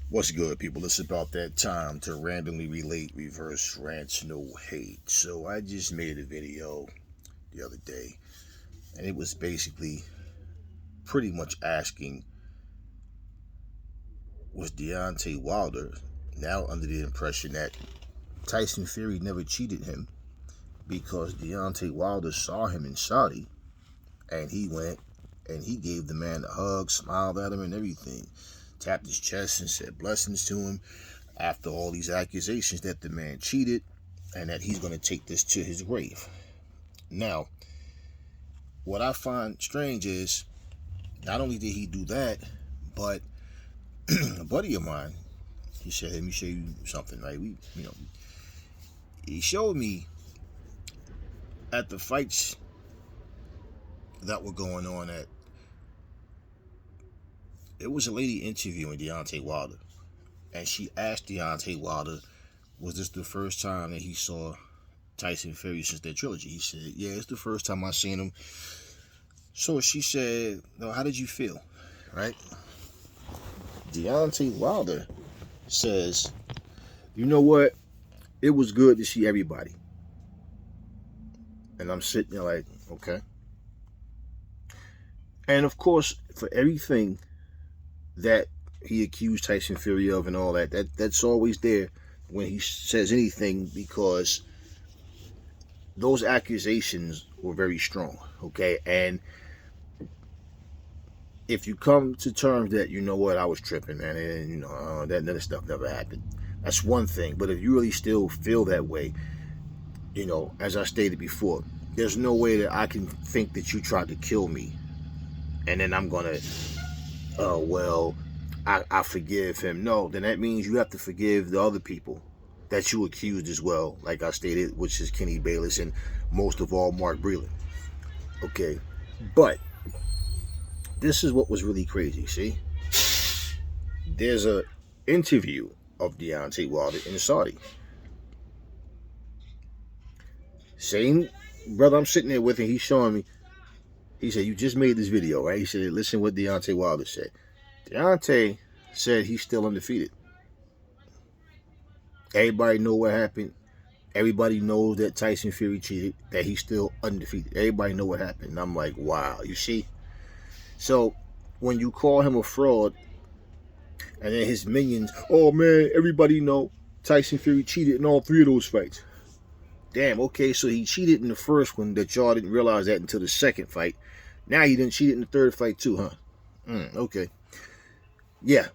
What's good, people? It's about that time to randomly relate reverse rants, no hate. So I just made a video the other day, and it was basically pretty much asking, was Deontay Wilder now under the impression that Tyson Fury never cheated him because Deontay Wilder saw him in Saudi and he went and he gave the man a hug, smiled at him and everything, tapped his chest and said blessings to him after all these accusations that the man cheated and that he's going to take this to his grave. Now, what I find strange is not only did he do that, but a buddy of mine, he said, let me show you something, right? He showed me at the fights that were going on at, it was a lady interviewing Deontay Wilder, and she asked Deontay Wilder, was this the first time that he saw Tyson Fury since their trilogy? He said, yeah, it's the first time I seen him. So she said, no, how did you feel? Right? Deontay Wilder says, you know what? It was good to see everybody. And I'm sitting there like, okay. And of course, for everything that he accused Tyson Fury of and all that's always there when he says anything, because those accusations were very strong, okay? And if you come to terms that, you know what, I was tripping, man, and that other stuff never happened, that's one thing. But if you really still feel that way, as I stated before, there's no way that I can think that you tried to kill me and then I'm gonna I forgive him. No, then that means you have to forgive the other people that you accused as well, like I stated, which is Kenny Bayless and most of all Mark Breland. Okay, but this is what was really crazy. See, there's a interview of Deontay Wilder in Saudi. Same brother I'm sitting there with, and he's showing me. He said, you just made this video, right? He said, listen what Deontay Wilder said. Deontay said he's still undefeated. Everybody know what happened. Everybody knows that Tyson Fury cheated, that he's still undefeated. Everybody know what happened. And I'm like, wow, you see? So when you call him a fraud, and then his minions, oh man, everybody know Tyson Fury cheated in all three of those fights. Damn, okay, so he cheated in the first one that y'all didn't realize that until the second fight. Now he didn't cheat in the third fight too, huh? Okay. Yeah,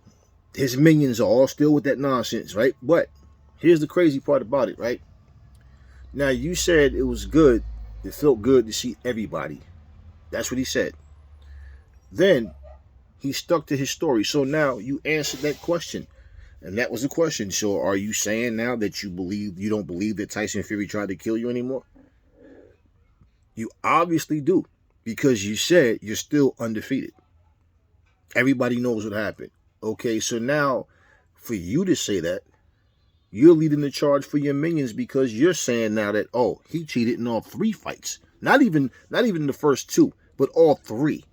his minions are all still with that nonsense, right? But here's the crazy part about it, right? Now, you said it was good, it felt good to see everybody. That's what he said. Then he stuck to his story. So now you answered that question. And that was the question. So are you saying now that you don't believe that Tyson Fury tried to kill you anymore? You obviously do, because you said you're still undefeated. Everybody knows what happened. Okay, so now for you to say that, you're leading the charge for your minions, because you're saying now that, oh, he cheated in all three fights. Not even the first two, but all three.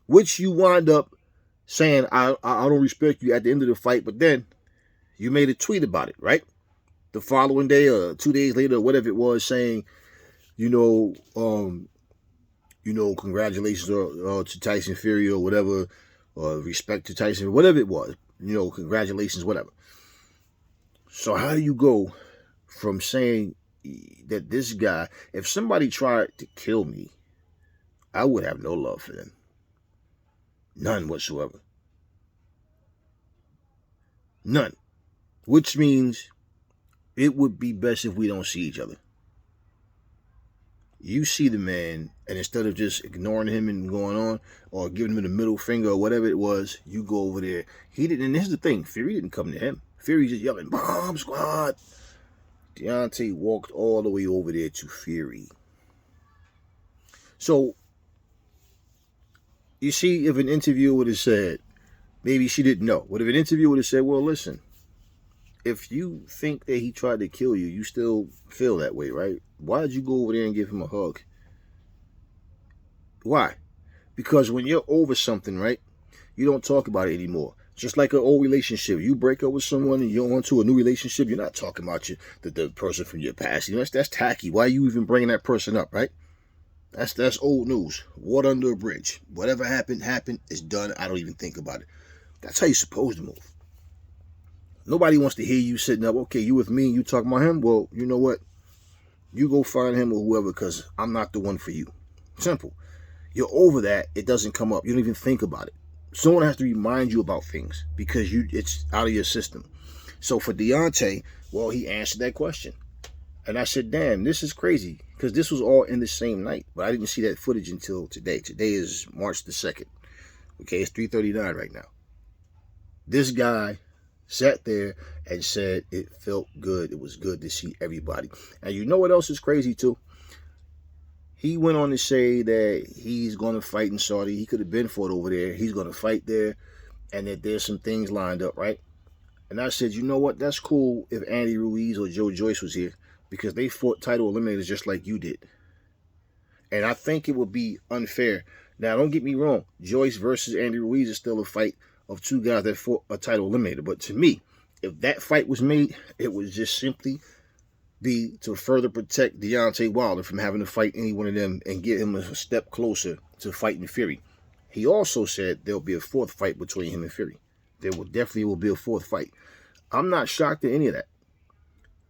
Which you wind up saying, I don't respect you at the end of the fight, but then you made a tweet about it, right? The following day or 2 days later, or whatever it was, saying, congratulations to Tyson Fury or whatever, or respect to Tyson, whatever it was, congratulations, whatever. So how do you go from saying that this guy, if somebody tried to kill me, I would have no love for them. None whatsoever. None. Which means it would be best if we don't see each other. You see the man, and instead of just ignoring him and going on, or giving him the middle finger or whatever it was, you go over there. He didn't, and here's the thing, Fury didn't come to him. Fury just yelling, bomb squad. Deontay walked all the way over there to Fury. So, you see, if an interviewer would have said, maybe she didn't know, but if an interviewer would have said, well, listen, if you think that he tried to kill you, you still feel that way, right? Why did you go over there and give him a hug? Why? Because when you're over something, right, You don't talk about it anymore. Just like an old relationship. You break up with someone and you go into a new relationship, you're not talking about the person from your past. You know, that's tacky. Why are you even bringing that person up, right? That's old news. Water under a bridge. Whatever happened. It's done. I don't even think about it. That's how you're supposed to move. Nobody wants to hear you sitting up, okay, you with me and you talking about him? Well, you know what? You go find him or whoever, because I'm not the one for you. Simple. You're over that. It doesn't come up. You don't even think about it. Someone has to remind you about things because it's out of your system. So for Deontay, well, he answered that question. And I said, damn, this is crazy, because this was all in the same night. But I didn't see that footage until today. Today is March the 2nd. Okay, it's 3:39 right now. This guy sat there and said it felt good. It was good to see everybody. And you know what else is crazy too? He went on to say that he's going to fight in Saudi. He could have been fought over there. He's going to fight there, and that there's some things lined up, right? And I said, you know what? That's cool if Andy Ruiz or Joe Joyce was here, because they fought title eliminators just like you did. And I think it would be unfair. Now, don't get me wrong. Joyce versus Andy Ruiz is still a fight of two guys that fought a title eliminator. But to me, if that fight was made, it would just simply be to further protect Deontay Wilder from having to fight any one of them and get him a step closer to fighting Fury. He also said there'll be a fourth fight between him and Fury. There will definitely be a fourth fight. I'm not shocked at any of that.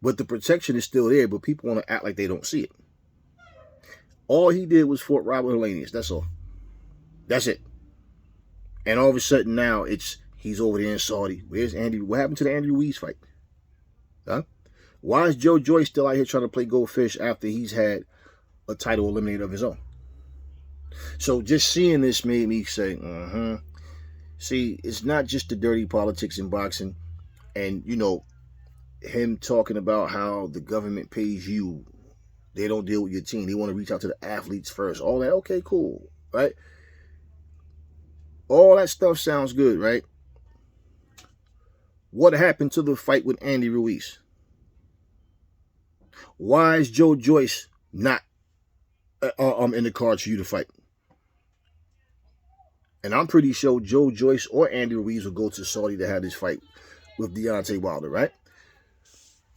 But the protection is still there, but people want to act like they don't see it. All he did was fought Robert Helenius. That's all. That's it. And all of a sudden now he's over there in Saudi. Where's Andy? What happened to the Andy Ruiz fight? Huh? Why is Joe Joyce still out here trying to play goldfish after he's had a title eliminator of his own? So just seeing this made me say, See, it's not just the dirty politics in boxing, and him talking about how the government pays you. They don't deal with your team. They want to reach out to the athletes first. All that, okay, cool, right? All that stuff sounds good, right? What happened to the fight with Andy Ruiz? Why is Joe Joyce not in the cards for you to fight? And I'm pretty sure Joe Joyce or Andy Ruiz will go to Saudi to have this fight with Deontay Wilder, right?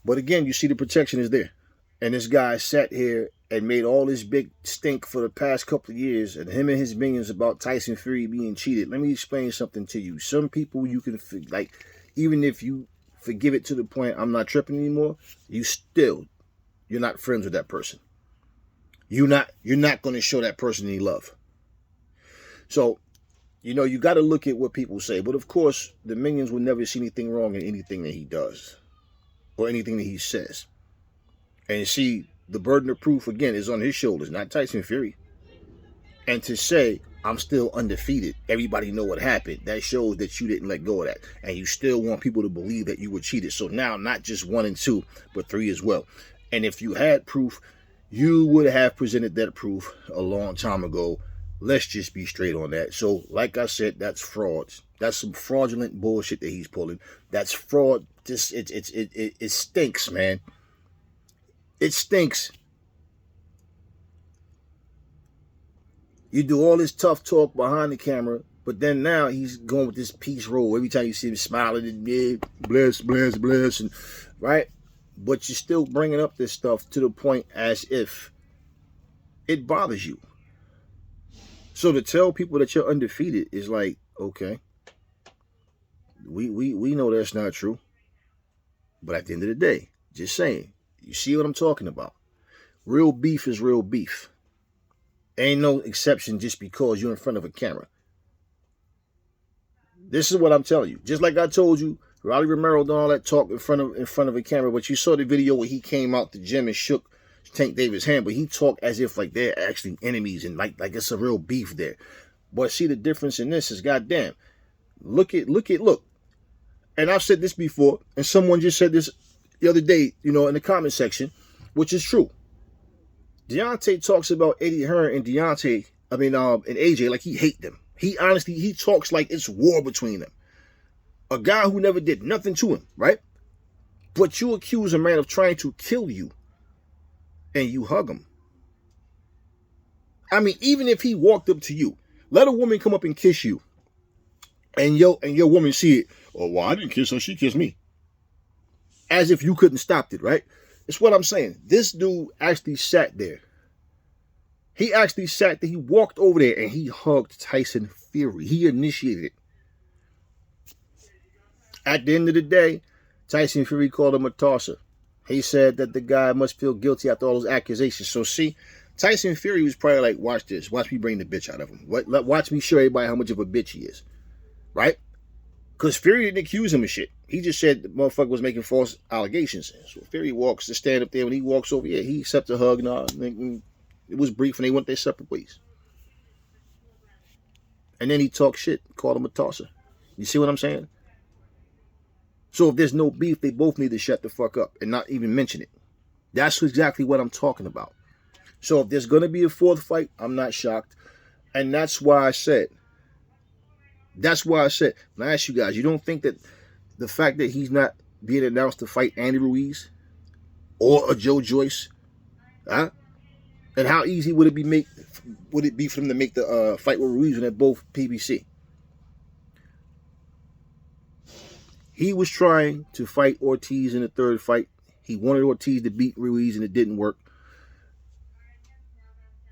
But again, you see the protection is there. And this guy sat here and made all this big stink for the past couple of years, and him and his minions about Tyson Fury being cheated. Let me explain something to you. Some people you can, even if you forgive it to the point I'm not tripping anymore, you're not friends with that person. You're not going to show that person any love. So, you got to look at what people say. But of course, the minions will never see anything wrong in anything that he does or anything that he says. And see, the burden of proof, again, is on his shoulders, not Tyson Fury. And to say, I'm still undefeated, everybody know what happened, that shows that you didn't let go of that. And you still want people to believe that you were cheated. So now, not just 1 and 2, but 3 as well. And if you had proof, you would have presented that proof a long time ago. Let's just be straight on that. So, like I said, that's frauds. That's some fraudulent bullshit that he's pulling. That's fraud. It stinks, man. It stinks. You do all this tough talk behind the camera, but then now he's going with this peace roll. Every time you see him smiling and bless, and right? But you're still bringing up this stuff to the point as if it bothers you. So to tell people that you're undefeated is like, okay, we know that's not true. But at the end of the day, just saying, you see what I'm talking about? Real beef is real beef. Ain't no exception just because you're in front of a camera. This is what I'm telling you. Just like I told you, Rolly Romero done all that talk in front of a camera, but you saw the video where he came out the gym and shook Tank Davis' hand, but he talked as if like they're actually enemies and like it's a real beef there. But see, the difference in this is, goddamn, look. And I've said this before, and someone just said this the other day, in the comment section, which is true. Deontay talks about Eddie Hearn and and AJ like he hate them. He talks like it's war between them. A guy who never did nothing to him, right? But you accuse a man of trying to kill you, and you hug him. I mean, even if he walked up to you, let a woman come up and kiss you, And your woman see it. Oh, well, I didn't kiss her. She kissed me. As if you couldn't stop it, right? It's what I'm saying. This dude actually sat there. He actually sat there. He walked over there and he hugged Tyson Fury. He initiated it. At the end of the day, Tyson Fury called him a tosser. He said that the guy must feel guilty after all those accusations. So see, Tyson Fury was probably like, watch this. Watch me bring the bitch out of him. Watch me show everybody how much of a bitch he is. Right? Because Fury didn't accuse him of shit. He just said the motherfucker was making false allegations. So Fury walks to stand up there. When he walks over, yeah, he accepts a hug. It was brief and they went their separate ways. And then he talked shit, called him a tosser. You see what I'm saying? So if there's no beef, they both need to shut the fuck up and not even mention it. That's exactly what I'm talking about. So if there's going to be a fourth fight, I'm not shocked. And that's why I said, when I ask you guys, you don't think that the fact that he's not being announced to fight Andy Ruiz or a Joe Joyce, huh? And how easy would it be for them to make the fight with Ruiz when they're both PBC? He was trying to fight Ortiz in the third fight. He wanted Ortiz to beat Ruiz and it didn't work.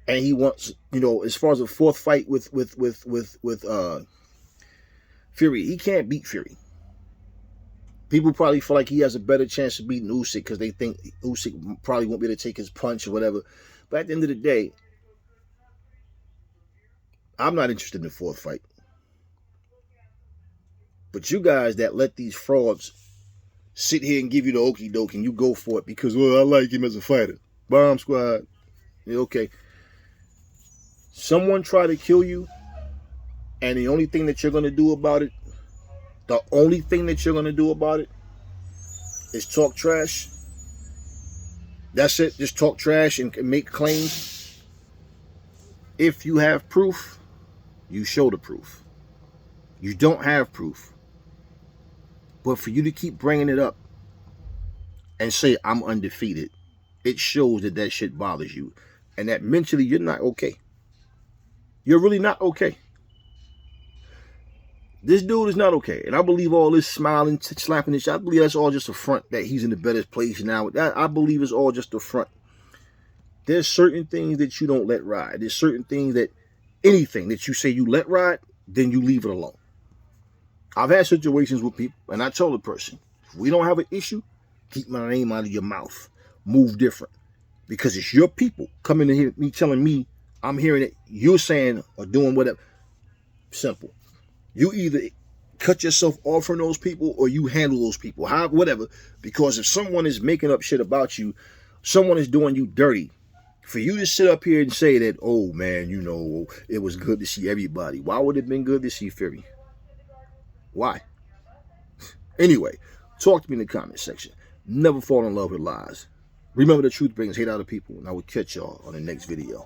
And he wants, as far as a fourth fight with Fury, he can't beat Fury. People probably feel like he has a better chance of beating Usyk because they think Usyk probably won't be able to take his punch or whatever. But at the end of the day, I'm not interested in the fourth fight. But you guys that let these frauds sit here and give you the okie doke and you go for it because, well, I like him as a fighter. Bomb squad. Yeah, okay. Someone try to kill you and the only thing that you're going to do about it, is talk trash. That's it. Just talk trash and make claims. If you have proof, you show the proof. You don't have proof. But for you to keep bringing it up and say, I'm undefeated, it shows that shit bothers you. And that mentally you're not okay. You're really not okay. This dude is not okay. And I believe all this smiling, slapping and shit, I believe that's all just a front that he's in the better place now. I believe it's all just a front. There's certain things that you don't let ride. There's certain things that, anything that you say you let ride, then you leave it alone. I've had situations with people, and I told the person, if we don't have an issue, keep my name out of your mouth. Move different. Because it's your people coming in here, me telling me, I'm hearing it, you're saying or doing whatever. Simple. You either cut yourself off from those people or you handle those people. Whatever. Because if someone is making up shit about you, someone is doing you dirty, for you to sit up here and say that, oh man, it was good to see everybody. Why would it have been good to see Fury? Why? Anyway, talk to me in the comment section. Never fall in love with lies. Remember, the truth brings hate out of people, and I will catch y'all on the next video.